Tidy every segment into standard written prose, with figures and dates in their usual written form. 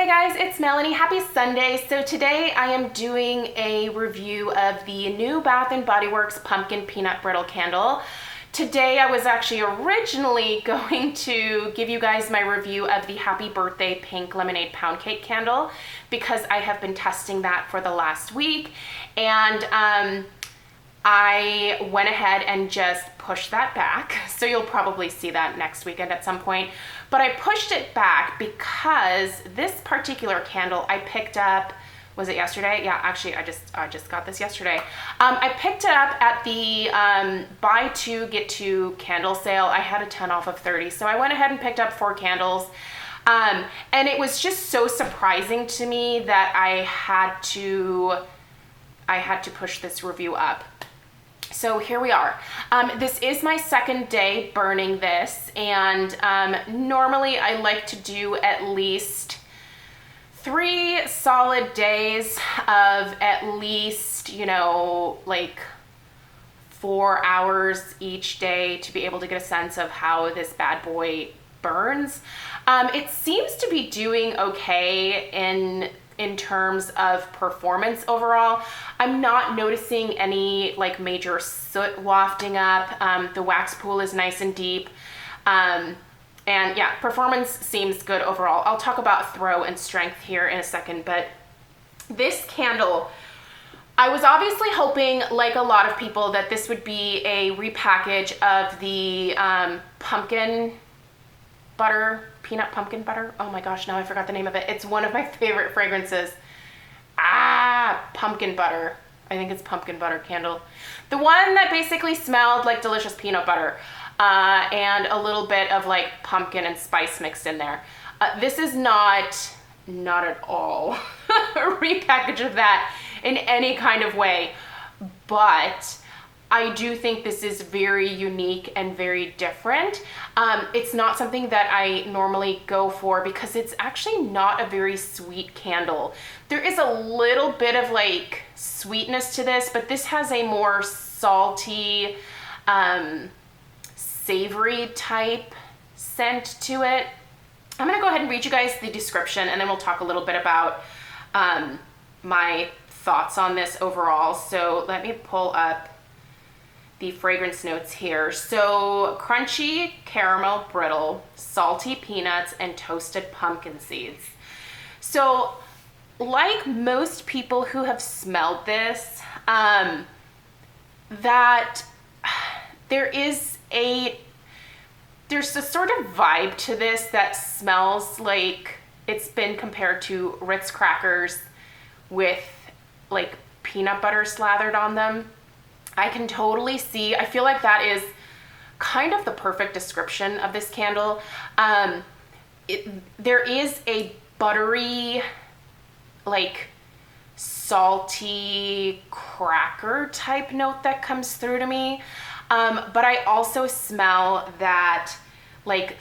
Hey guys, it's Melanie. Happy Sunday. So today I am doing a review of the new Bath & Body Works Pumpkin Peanut Brittle Candle. Today I was actually originally going to give you guys my review of the Happy Birthday Pink Lemonade Pound Cake Candle because I have been testing that for the last week, and I went ahead and just pushed that back. So you'll probably see that next weekend at some point. But I pushed it back because this particular candle I picked up, was it yesterday? Yeah, actually I just got this yesterday. I picked it up at the buy two get two candle sale. I had a 10 off of 30. So I went ahead and picked up 4 candles. And it was just so surprising to me that I had to push this review up. So here we are. This is my second day burning this, and normally I like to do at least 3 solid days of at least, like 4 hours each day to be able to get a sense of how this bad boy burns. It seems to be doing okay in terms of performance overall. I'm not noticing any like major soot wafting up. The wax pool is nice and deep. And yeah, performance seems good overall. I'll talk about throw and strength here in a second, but this candle, I was obviously hoping, like a lot of people, that this would be a repackage of the peanut pumpkin butter. Oh my gosh, now I forgot the name of it. It's one of my favorite fragrances. Pumpkin butter. I think it's pumpkin butter candle. The one that basically smelled like delicious peanut butter and a little bit of like pumpkin and spice mixed in there. This is not at all a repackage of that in any kind of way, but I do think this is very unique and very different. It's not something that I normally go for because it's actually not a very sweet candle. There is a little bit of like sweetness to this, but this has a more salty, savory type scent to it. I'm gonna go ahead and read you guys the description, and then we'll talk a little bit about my thoughts on this overall. So let me pull up the fragrance notes here. So crunchy caramel brittle, salty peanuts, and toasted pumpkin seeds. So like most people who have smelled this, that there's a sort of vibe to this that smells like it's been compared to Ritz crackers with like peanut butter slathered on them. I can totally see, I feel like that is kind of the perfect description of this candle. There is a buttery, like salty cracker type note that comes through to me. But I also smell that like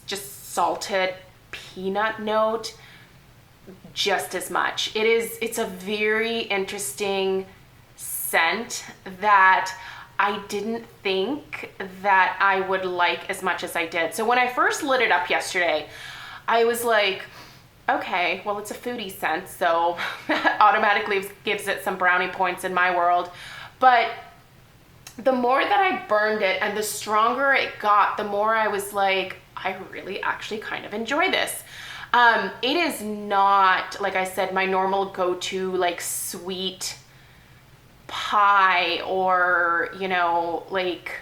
just salted peanut note just as much. It's a very interesting scent that I didn't think that I would like as much as I did. So when I first lit it up yesterday, I was like, okay, well, it's a foodie scent, so that automatically gives it some brownie points in my world. But the more that I burned it and the stronger it got, the more I was like, I really actually kind of enjoy this. It is not, like I said, my normal go-to like sweet pie or, like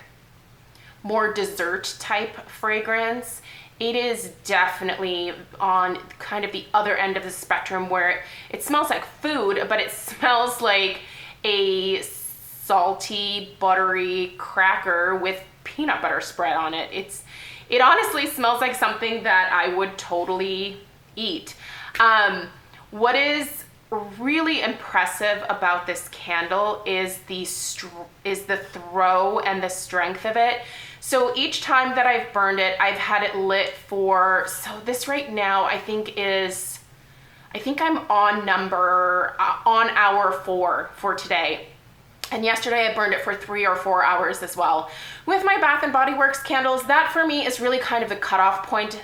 more dessert type fragrance. It is definitely on kind of the other end of the spectrum where it smells like food, but it smells like a salty, buttery cracker with peanut butter spread on it. It honestly smells like something that I would totally eat. What is really impressive about this candle is the throw and the strength of it. So each time that I've burned it, I've had it lit for, so this right now I think I'm on hour 4 for today. And yesterday I burned it for 3 or 4 hours as well. With my Bath & Body Works candles, that for me is really kind of the cutoff point.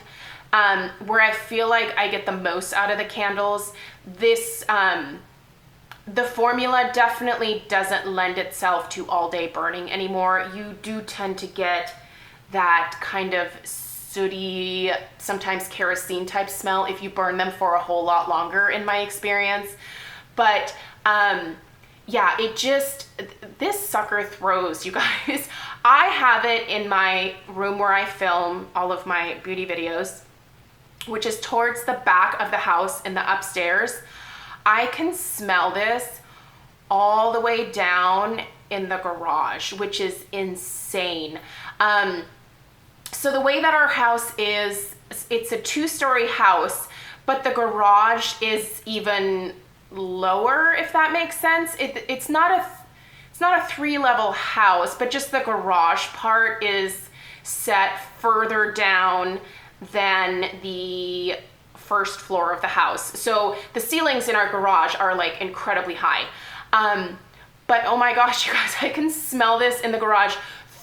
where I feel like I get the most out of the candles. This, the formula definitely doesn't lend itself to all day burning anymore. You do tend to get that kind of sooty, sometimes kerosene type smell if you burn them for a whole lot longer, in my experience. But yeah, this sucker throws, you guys. I have it in my room where I film all of my beauty videos, which is towards the back of the house in the upstairs. I can smell this all the way down in the garage, which is insane. So the way that our house is, it's a 2-story house, but the garage is even lower, if that makes sense. It's not a 3-level house, but just the garage part is set further down than the first floor of the house. So the ceilings in our garage are like incredibly high. But oh my gosh, you guys, I can smell this in the garage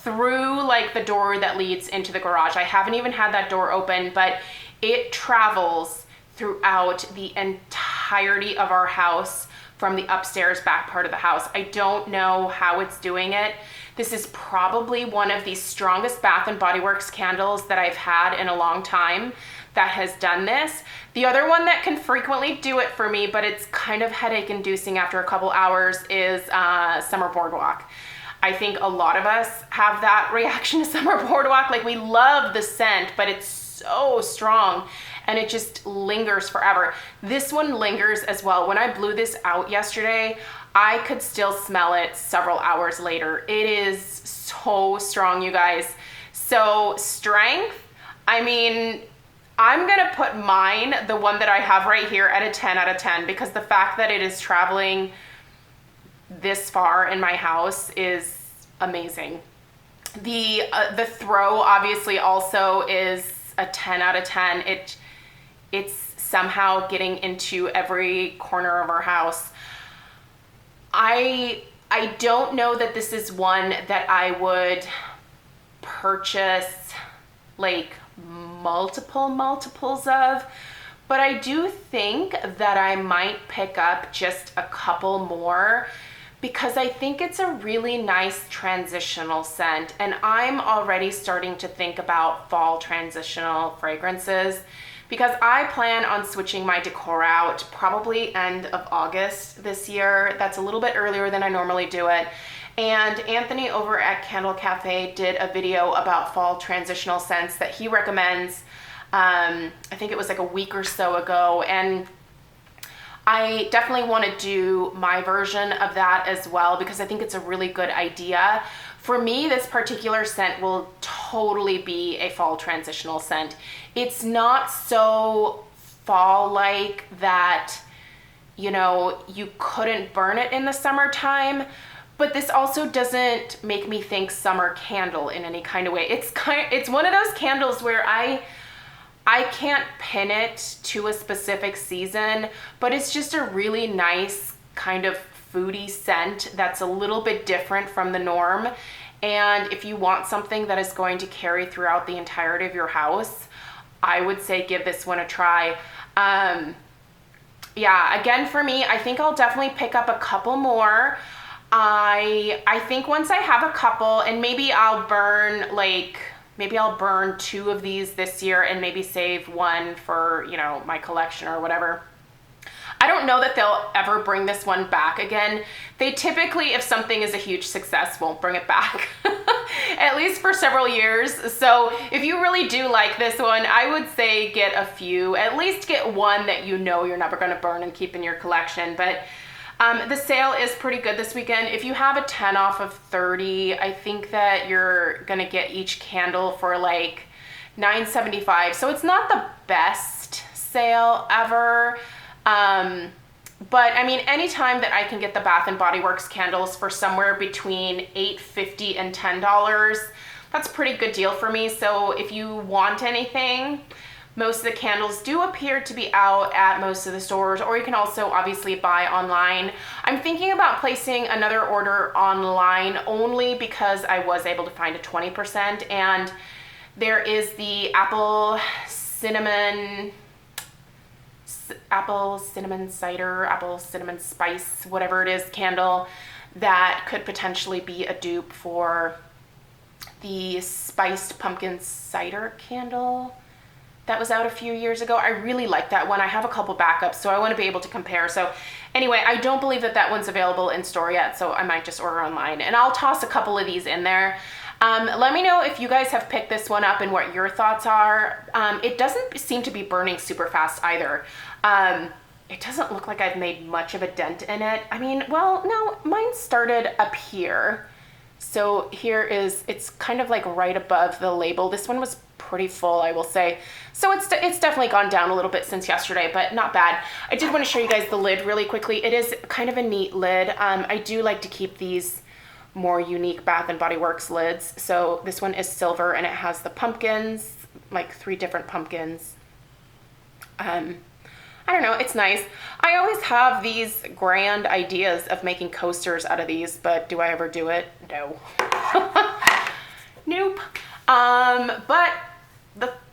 through like the door that leads into the garage. I haven't even had that door open, but it travels throughout the entirety of our house from the upstairs back part of the house. I don't know how it's doing it. This is probably one of the strongest Bath & Body Works candles that I've had in a long time that has done this. The other one that can frequently do it for me, but it's kind of headache inducing after a couple hours, is Summer Boardwalk. I think a lot of us have that reaction to Summer Boardwalk. Like, we love the scent, but it's so strong and it just lingers forever. This one lingers as well. When I blew this out yesterday, I could still smell it several hours later. It is so strong, you guys. So strength, I mean, I'm gonna put mine, the one that I have right here, at a 10 out of 10, because the fact that it is traveling this far in my house is amazing. The throw obviously also is a 10 out of 10. It's somehow getting into every corner of our house. I don't know that this is one that I would purchase like multiples of, but I do think that I might pick up just a couple more, because I think it's a really nice transitional scent, and I'm already starting to think about fall transitional fragrances, because I plan on switching my decor out probably end of August this year. That's a little bit earlier than I normally do it. And Anthony over at Candle Cafe did a video about fall transitional scents that he recommends. I think it was like a week or so ago, and I definitely want to do my version of that as well, because I think it's a really good idea. For me, this particular scent will totally be a fall transitional scent. It's not so fall-like that, you know, you couldn't burn it in the summertime, but this also doesn't make me think summer candle in any kind of way. It's one of those candles where I can't pin it to a specific season, but it's just a really nice kind of foodie scent that's a little bit different from the norm. And if you want something that is going to carry throughout the entirety of your house, I would say give this one a try. Yeah, again, for me, I think I'll definitely pick up a couple more. I think once I have a couple, and maybe I'll burn 2 of these this year and maybe save one for, you know, my collection or whatever. I don't know that they'll ever bring this one back again. They typically, if something is a huge success, won't bring it back, at least for several years. So if you really do like this one, I would say get a few, at least get one that you know you're never gonna burn and keep in your collection. But the sale is pretty good this weekend. If you have a 10 off of 30, I think that you're gonna get each candle for like $9.75. So it's not the best sale ever. But I mean, anytime that I can get the Bath & Body Works candles for somewhere between $8.50 and $10, that's a pretty good deal for me. So if you want anything, most of the candles do appear to be out at most of the stores, or you can also obviously buy online. I'm thinking about placing another order online only because I was able to find a 20%, and there is the apple apple cinnamon cider, apple cinnamon spice, whatever it is, candle that could potentially be a dupe for the spiced pumpkin cider candle that was out a few years ago. I really like that one. I have a couple backups, so I want to be able to compare. So anyway, I don't believe that one's available in store yet, so I might just order online, and I'll toss a couple of these in there. Let me know if you guys have picked this one up and what your thoughts are. It doesn't seem to be burning super fast either. It doesn't look like I've made much of a dent in it. I mean, well, no, mine started up here. So here it's kind of like right above the label. This one was pretty full, I will say. So it's definitely gone down a little bit since yesterday, but not bad. I did want to show you guys the lid really quickly. It is kind of a neat lid. I do like to keep these more unique Bath & Body Works lids. So this one is silver and it has the pumpkins, like 3 different pumpkins. I don't know, it's nice. I always have these grand ideas of making coasters out of these, but do I ever do it? No. Nope. But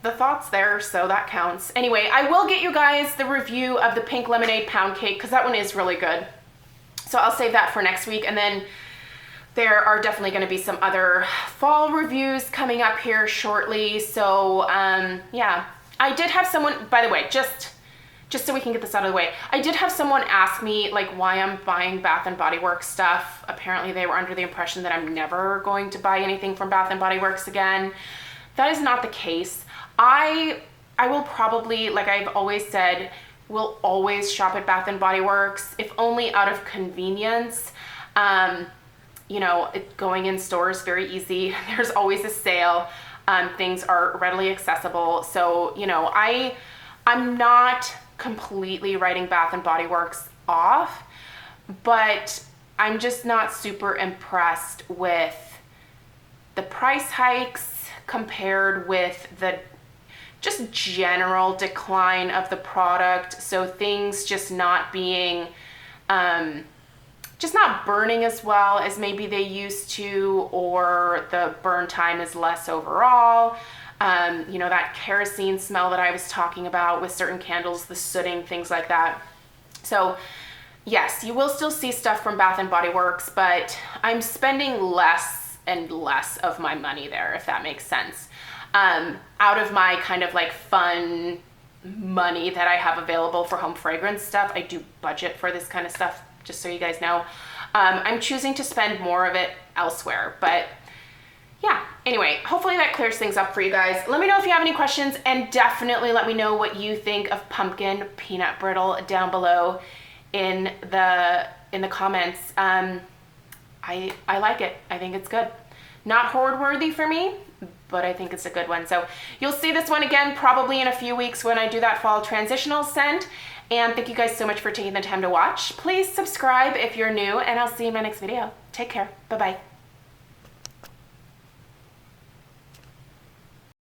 the thought's there, so that counts. Anyway, I will get you guys the review of the pink lemonade pound cake because that one is really good. So I'll save that for next week, and then there are definitely going to be some other fall reviews coming up here shortly. So yeah, I did have someone, by the way, just so we can get this out of the way, I did have someone ask me like why I'm buying Bath & Body Works stuff. Apparently they were under the impression that I'm never going to buy anything from Bath & Body Works again. That is not the case. I will probably, like I've always said, will always shop at Bath & Body Works, if only out of convenience. You know, going in stores very easy. There's always a sale. Things are readily accessible. So, you know, I'm not completely writing Bath & Body Works off, but I'm just not super impressed with the price hikes compared with the just general decline of the product. So things just not being, just not burning as well as maybe they used to, or the burn time is less overall. You know, that kerosene smell that I was talking about with certain candles, the sooting, things like that. So yes, you will still see stuff from Bath & Body Works, but I'm spending less and less of my money there, if that makes sense. Out of my kind of like fun money that I have available for home fragrance stuff, I do budget for this kind of stuff, just so you guys know. I'm choosing to spend more of it elsewhere, but yeah, anyway, hopefully that clears things up for you guys. Let me know if you have any questions, and definitely let me know what you think of pumpkin peanut brittle down below in the comments. I like it. I think it's good. Not hoard worthy for me, but I think it's a good one. So you'll see this one again probably in a few weeks when I do that fall transitional scent. And thank you guys so much for taking the time to watch. Please subscribe if you're new, and I'll see you in my next video. Take care. Bye-bye.